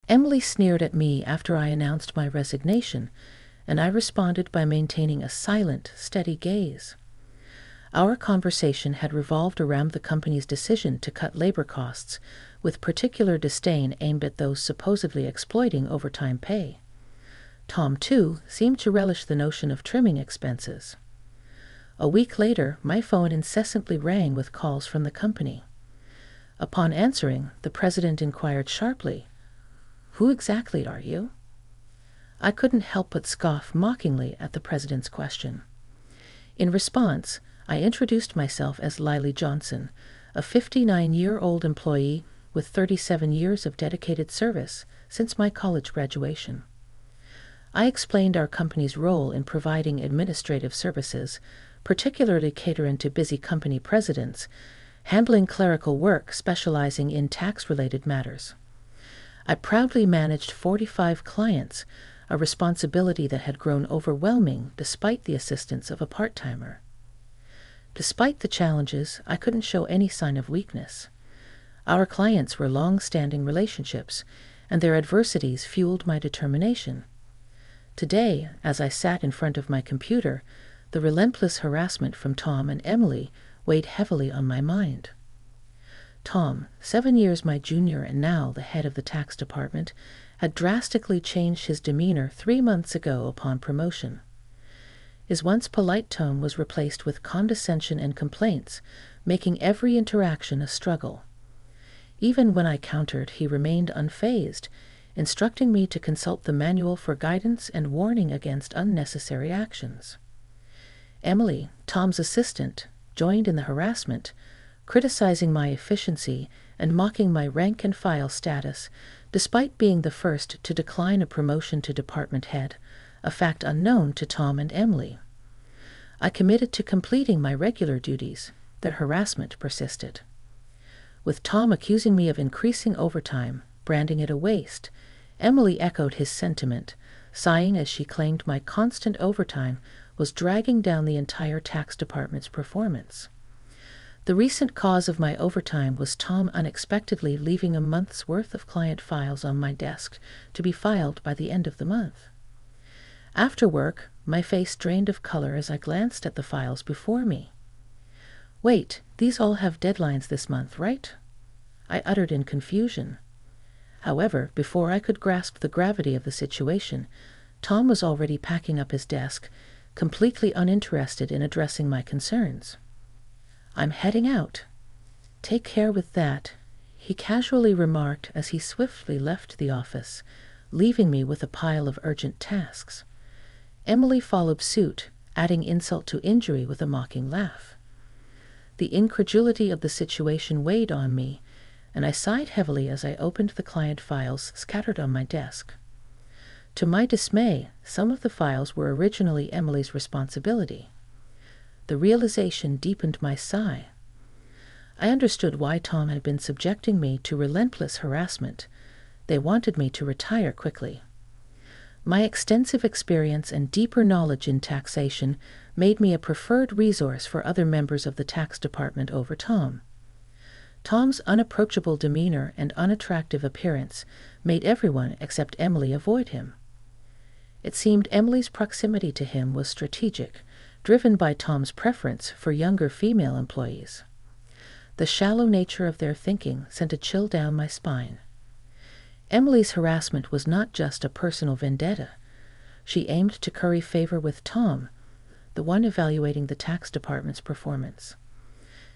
Emily sneered at me after I announced my resignation, and I responded by maintaining a silent, steady gaze. Our conversation had revolved around the company's decision to cut labor costs, with particular disdain aimed at those supposedly exploiting overtime pay. Tom, too, seemed to relish the notion of trimming expenses. A week later, my phone incessantly rang with calls from the company. Upon answering, the president inquired sharply, "Who exactly are you?" I couldn't help but scoff mockingly at the president's question. In response, I introduced myself as Lily Johnson, a 59-year-old employee with 37 years of dedicated service since my college graduation. I explained our company's role in providing administrative services, particularly catering to busy company presidents, handling clerical work specializing in tax-related matters. I proudly managed 45 clients, a responsibility that had grown overwhelming despite the assistance of a part-timer. Despite the challenges, I couldn't show any sign of weakness. Our clients were long-standing relationships, and their adversities fueled my determination. Today, as I sat in front of my computer, the relentless harassment from Tom and Emily weighed heavily on my mind. Tom, 7 years my junior and now the head of the tax department, had drastically changed his demeanor 3 months ago upon promotion. His once polite tone was replaced with condescension and complaints, making every interaction a struggle. Even when I countered, he remained unfazed, instructing me to consult the manual for guidance and warning against unnecessary actions. Emily, Tom's assistant, joined in the harassment, criticizing my efficiency and mocking my rank-and-file status, despite being the first to decline a promotion to department head, a fact unknown to Tom and Emily. I committed to completing my regular duties. The harassment persisted. With Tom accusing me of increasing overtime, branding it a waste, Emily echoed his sentiment, sighing as she claimed my constant overtime was dragging down the entire tax department's performance. The recent cause of my overtime was Tom unexpectedly leaving a month's worth of client files on my desk to be filed by the end of the month. After work, my face drained of color as I glanced at the files before me. "Wait, these all have deadlines this month, right?" I uttered in confusion. However, before I could grasp the gravity of the situation, Tom was already packing up his desk, completely uninterested in addressing my concerns. "I'm heading out." "Take care with that," he casually remarked as he swiftly left the office, leaving me with a pile of urgent tasks. Emily followed suit, adding insult to injury with a mocking laugh. The incredulity of the situation weighed on me, and I sighed heavily as I opened the client files scattered on my desk. To my dismay, some of the files were originally Emily's responsibility. The realization deepened my sigh. I understood why Tom had been subjecting me to relentless harassment. They wanted me to retire quickly. My extensive experience and deeper knowledge in taxation made me a preferred resource for other members of the tax department over Tom. Tom's unapproachable demeanor and unattractive appearance made everyone except Emily avoid him. It seemed Emily's proximity to him was strategic, driven by Tom's preference for younger female employees. The shallow nature of their thinking sent a chill down my spine. Emily's harassment was not just a personal vendetta. She aimed to curry favor with Tom, the one evaluating the tax department's performance.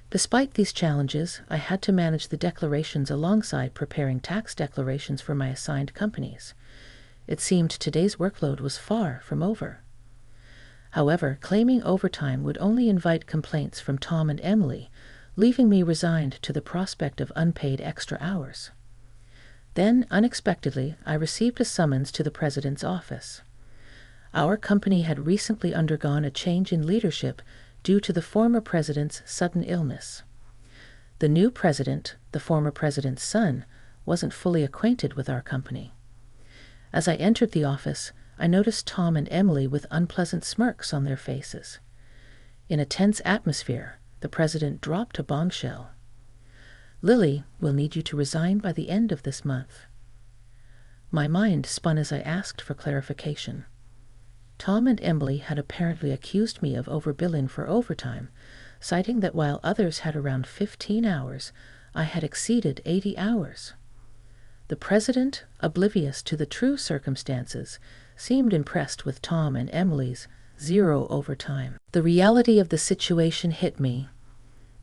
Despite these challenges, I had to manage the declarations alongside preparing tax declarations for my assigned companies. It seemed today's workload was far from over. However, claiming overtime would only invite complaints from Tom and Emily, leaving me resigned to the prospect of unpaid extra hours. Then, unexpectedly, I received a summons to the president's office. Our company had recently undergone a change in leadership due to the former president's sudden illness. The new president, the former president's son, wasn't fully acquainted with our company. As I entered the office, I noticed Tom and Emily with unpleasant smirks on their faces. In a tense atmosphere, the president dropped a bombshell. "Lily will need you to resign by the end of this month." My mind spun as I asked for clarification. Tom and Emily had apparently accused me of overbilling for overtime, citing that while others had around 15 hours, I had exceeded 80 hours. The president, oblivious to the true circumstances, seemed impressed with Tom and Emily's 0 overtime. The reality of the situation hit me.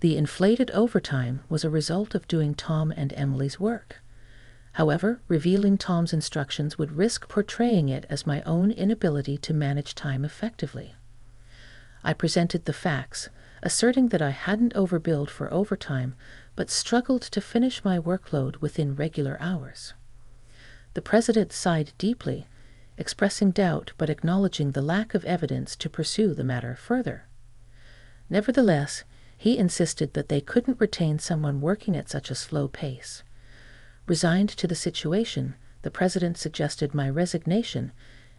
The inflated overtime was a result of doing Tom and Emily's work. However, revealing Tom's instructions would risk portraying it as my own inability to manage time effectively. I presented the facts, asserting that I hadn't overbilled for overtime, but struggled to finish my workload within regular hours. The president sighed deeply, expressing doubt but acknowledging the lack of evidence to pursue the matter further. Nevertheless, he insisted that they couldn't retain someone working at such a slow pace. Resigned to the situation, the president suggested my resignation,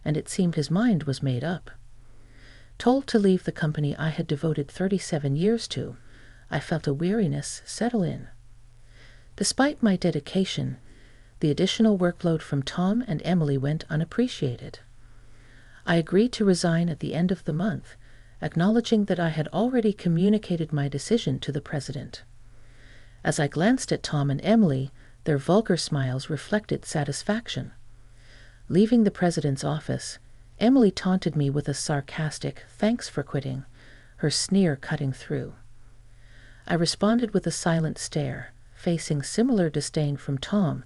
and it seemed his mind was made up. Told to leave the company I had devoted 37 years to, I felt a weariness settle in. Despite my dedication, the additional workload from Tom and Emily went unappreciated. I agreed to resign at the end of the month, acknowledging that I had already communicated my decision to the president. As I glanced at Tom and Emily, their vulgar smiles reflected satisfaction. Leaving the president's office, Emily taunted me with a sarcastic "thanks for quitting," her sneer cutting through. I responded with a silent stare, facing similar disdain from Tom,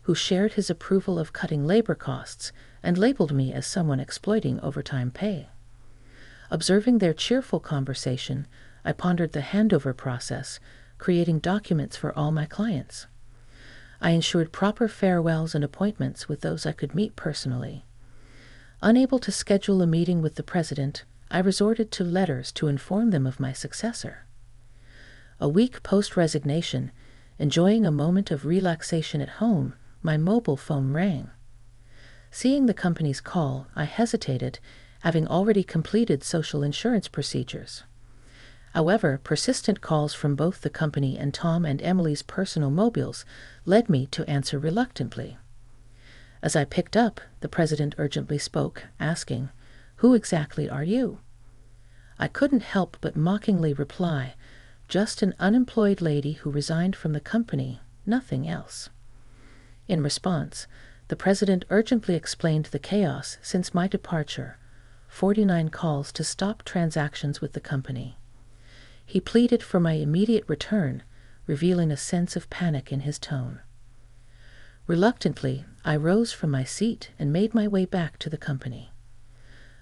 who shared his approval of cutting labor costs and labeled me as someone exploiting overtime pay. Observing their cheerful conversation, I pondered the handover process, creating documents for all my clients. I ensured proper farewells and appointments with those I could meet personally. Unable to schedule a meeting with the president, I resorted to letters to inform them of my successor. A week post-resignation, enjoying a moment of relaxation at home, my mobile phone rang. Seeing the company's call, I hesitated, having already completed social insurance procedures. However, persistent calls from both the company and Tom and Emily's personal mobiles led me to answer reluctantly. As I picked up, the president urgently spoke, asking, "Who exactly are you?" I couldn't help but mockingly reply, "Just an unemployed lady who resigned from the company, nothing else." In response, the president urgently explained the chaos since my departure, 49 calls to stop transactions with the company. He pleaded for my immediate return, revealing a sense of panic in his tone. Reluctantly, I rose from my seat and made my way back to the company.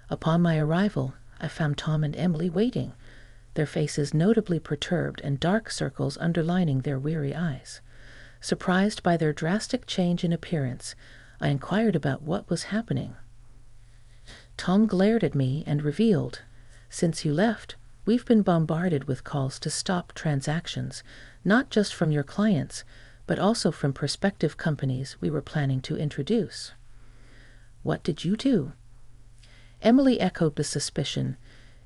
Upon my arrival, I found Tom and Emily waiting, their faces notably perturbed and dark circles underlining their weary eyes. Surprised by their drastic change in appearance, I inquired about what was happening. Tom glared at me and revealed, "Since you left, we've been bombarded with calls to stop transactions, not just from your clients, but also from prospective companies we were planning to introduce." "What did you do?" Emily echoed the suspicion,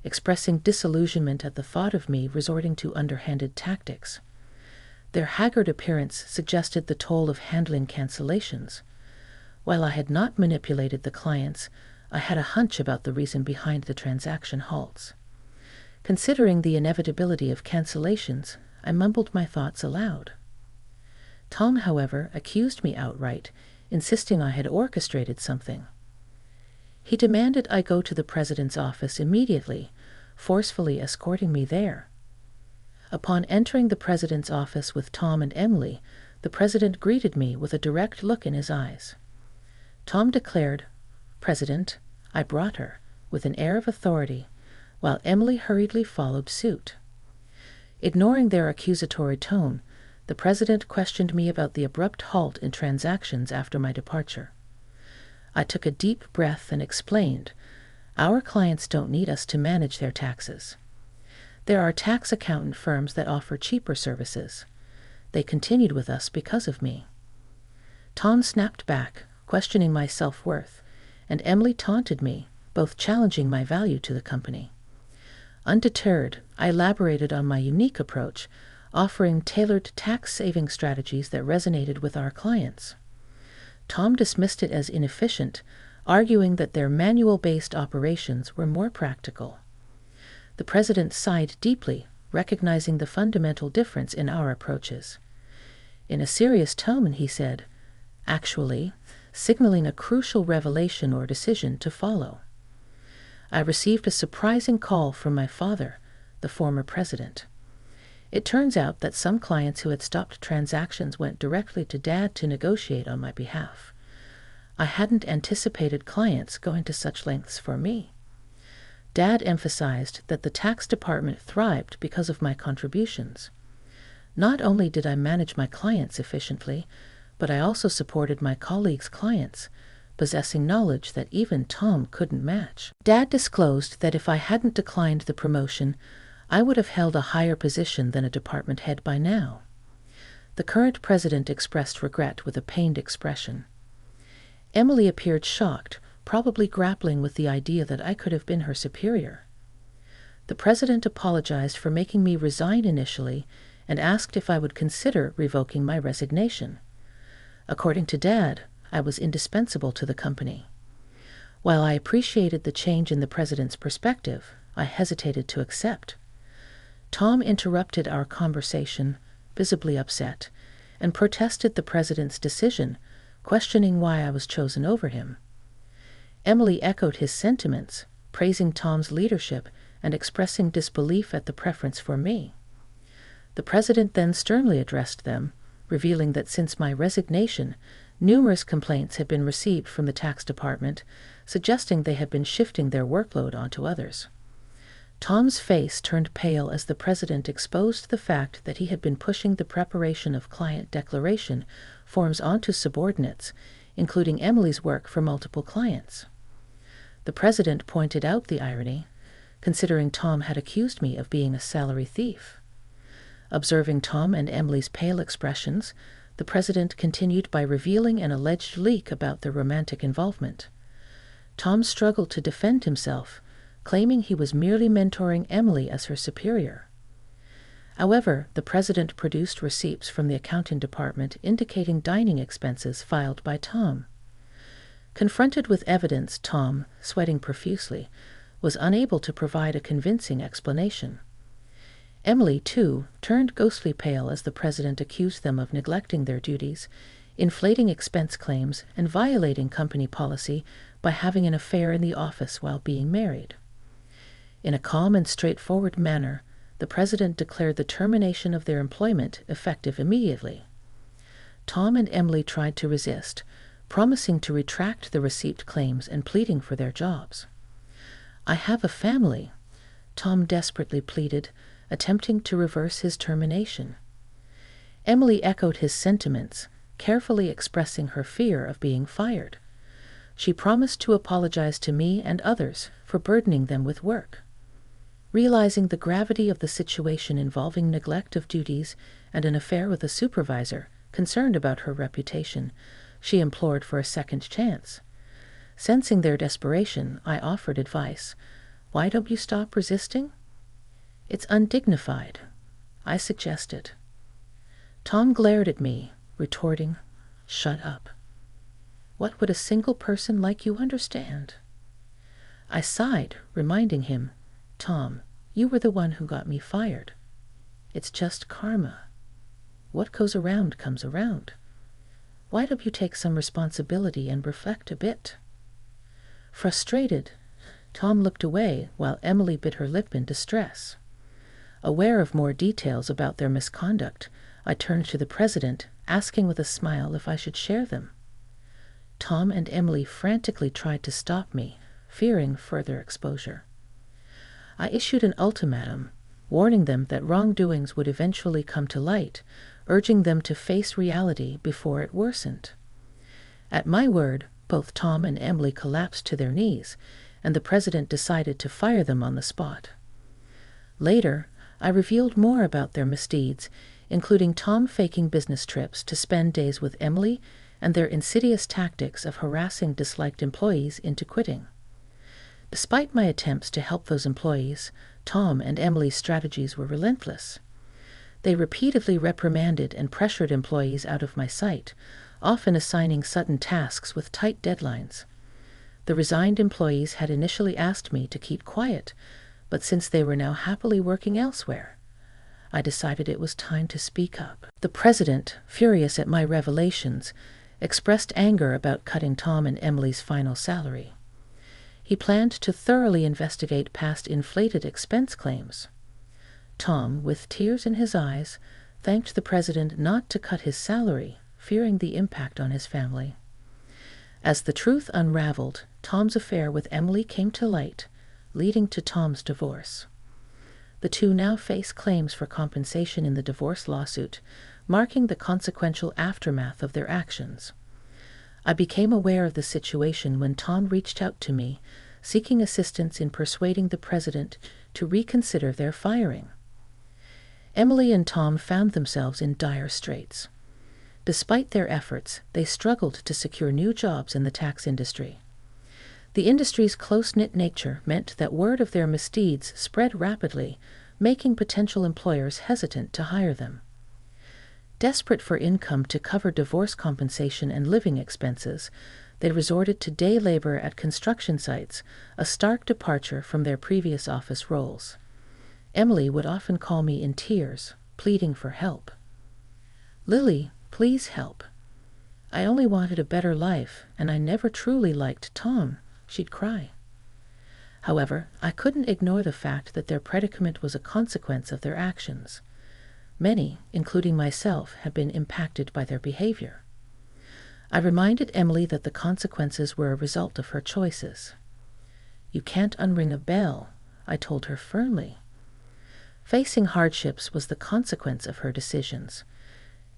expressing disillusionment at the thought of me resorting to underhanded tactics. Their haggard appearance suggested the toll of handling cancellations. While I had not manipulated the clients, I had a hunch about the reason behind the transaction halts. Considering the inevitability of cancellations, I mumbled my thoughts aloud. Tom, however, accused me outright, insisting I had orchestrated something. He demanded I go to the president's office immediately, forcefully escorting me there. Upon entering the president's office with Tom and Emily, the president greeted me with a direct look in his eyes. Tom declared, "President, I brought her," with an air of authority, while Emily hurriedly followed suit. Ignoring their accusatory tone, the president questioned me about the abrupt halt in transactions after my departure. I took a deep breath and explained, "Our clients don't need us to manage their taxes. There are tax accountant firms that offer cheaper services. They continued with us because of me." Tom snapped back, questioning my self-worth, and Emily taunted me, both challenging my value to the company. Undeterred, I elaborated on my unique approach, offering tailored tax-saving strategies that resonated with our clients. Tom dismissed it as inefficient, arguing that their manual-based operations were more practical. The president sighed deeply, recognizing the fundamental difference in our approaches. In a serious tone, he said, actually, signaling a crucial revelation or decision to follow. I received a surprising call from my father, the former president. It turns out that some clients who had stopped transactions went directly to Dad to negotiate on my behalf. I hadn't anticipated clients going to such lengths for me. Dad emphasized that the tax department thrived because of my contributions. Not only did I manage my clients efficiently, but I also supported my colleagues' clients, possessing knowledge that even Tom couldn't match. Dad disclosed that if I hadn't declined the promotion, I would have held a higher position than a department head by now. The current president expressed regret with a pained expression. Emily appeared shocked, probably grappling with the idea that I could have been her superior. The president apologized for making me resign initially and asked if I would consider revoking my resignation. According to Dad, I was indispensable to the company. While I appreciated the change in the president's perspective, I hesitated to accept. Tom interrupted our conversation, visibly upset, and protested the president's decision, questioning why I was chosen over him. Emily echoed his sentiments, praising Tom's leadership and expressing disbelief at the preference for me. The president then sternly addressed them, revealing that since my resignation, numerous complaints had been received from the tax department, suggesting they had been shifting their workload onto others. Tom's face turned pale as the president exposed the fact that he had been pushing the preparation of client declaration forms onto subordinates, including Emily's work for multiple clients. The president pointed out the irony, considering Tom had accused me of being a salary thief. Observing Tom and Emily's pale expressions, the president continued by revealing an alleged leak about their romantic involvement. Tom struggled to defend himself, claiming he was merely mentoring Emily as her superior. However, the president produced receipts from the accounting department indicating dining expenses filed by Tom. Confronted with evidence, Tom, sweating profusely, was unable to provide a convincing explanation. Emily, too, turned ghostly pale as the president accused them of neglecting their duties, inflating expense claims, and violating company policy by having an affair in the office while being married. In a calm and straightforward manner, the president declared the termination of their employment effective immediately. Tom and Emily tried to resist, promising to retract the receipt claims and pleading for their jobs. "I have a family," Tom desperately pleaded, attempting to reverse his termination. Emily echoed his sentiments, carefully expressing her fear of being fired. She promised to apologize to me and others for burdening them with work. Realizing the gravity of the situation involving neglect of duties and an affair with a supervisor, concerned about her reputation, she implored for a second chance. Sensing their desperation, I offered advice. "Why don't you stop resisting?" "It's undignified," I suggested. Tom glared at me, retorting, "Shut up. What would a single person like you understand?" I sighed, reminding him, "Tom, you were the one who got me fired. It's just karma. What goes around comes around. Why don't you take some responsibility and reflect a bit?" Frustrated, Tom looked away while Emily bit her lip in distress. Aware of more details about their misconduct, I turned to the president, asking with a smile if I should share them. Tom and Emily frantically tried to stop me, fearing further exposure. I issued an ultimatum, warning them that wrongdoings would eventually come to light, urging them to face reality before it worsened. At my word, both Tom and Emily collapsed to their knees, and the president decided to fire them on the spot. Later, I revealed more about their misdeeds, including Tom faking business trips to spend days with Emily and their insidious tactics of harassing disliked employees into quitting. Despite my attempts to help those employees, Tom and Emily's strategies were relentless. They repeatedly reprimanded and pressured employees out of my sight, often assigning sudden tasks with tight deadlines. The resigned employees had initially asked me to keep quiet, but since they were now happily working elsewhere, I decided it was time to speak up. The president, furious at my revelations, expressed anger about cutting Tom and Emily's final salary. He planned to thoroughly investigate past inflated expense claims. Tom, with tears in his eyes, thanked the president not to cut his salary, fearing the impact on his family. As the truth unraveled, Tom's affair with Emily came to light, leading to Tom's divorce. The two now face claims for compensation in the divorce lawsuit, marking the consequential aftermath of their actions. I became aware of the situation when Tom reached out to me, seeking assistance in persuading the president to reconsider their firing. Emily and Tom found themselves in dire straits. Despite their efforts, they struggled to secure new jobs in the tax industry. The industry's close-knit nature meant that word of their misdeeds spread rapidly, making potential employers hesitant to hire them. Desperate for income to cover divorce compensation and living expenses, they resorted to day labor at construction sites, a stark departure from their previous office roles. Emily would often call me in tears, pleading for help. "Lily, please help. I only wanted a better life, and I never truly liked Tom," she'd cry. However, I couldn't ignore the fact that their predicament was a consequence of their actions. Many, including myself, had been impacted by their behavior. I reminded Emily that the consequences were a result of her choices. "You can't unring a bell," I told her firmly. Facing hardships was the consequence of her decisions.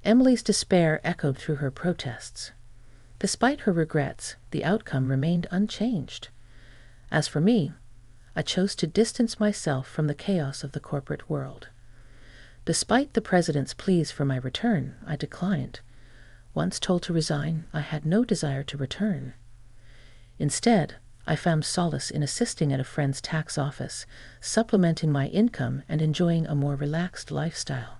Emily's despair echoed through her protests. Despite her regrets, the outcome remained unchanged. As for me, I chose to distance myself from the chaos of the corporate world. Despite the president's pleas for my return, I declined. Once told to resign, I had no desire to return. Instead, I found solace in assisting at a friend's tax office, supplementing my income and enjoying a more relaxed lifestyle.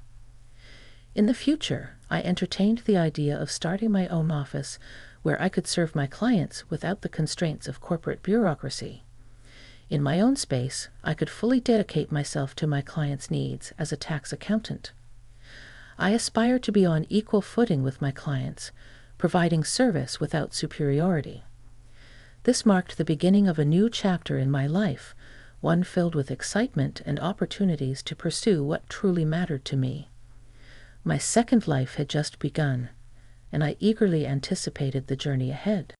In the future, I entertained the idea of starting my own office where I could serve my clients without the constraints of corporate bureaucracy. In my own space, I could fully dedicate myself to my clients' needs as a tax accountant. I aspire to be on equal footing with my clients, providing service without superiority. This marked the beginning of a new chapter in my life, one filled with excitement and opportunities to pursue what truly mattered to me. My second life had just begun, and I eagerly anticipated the journey ahead.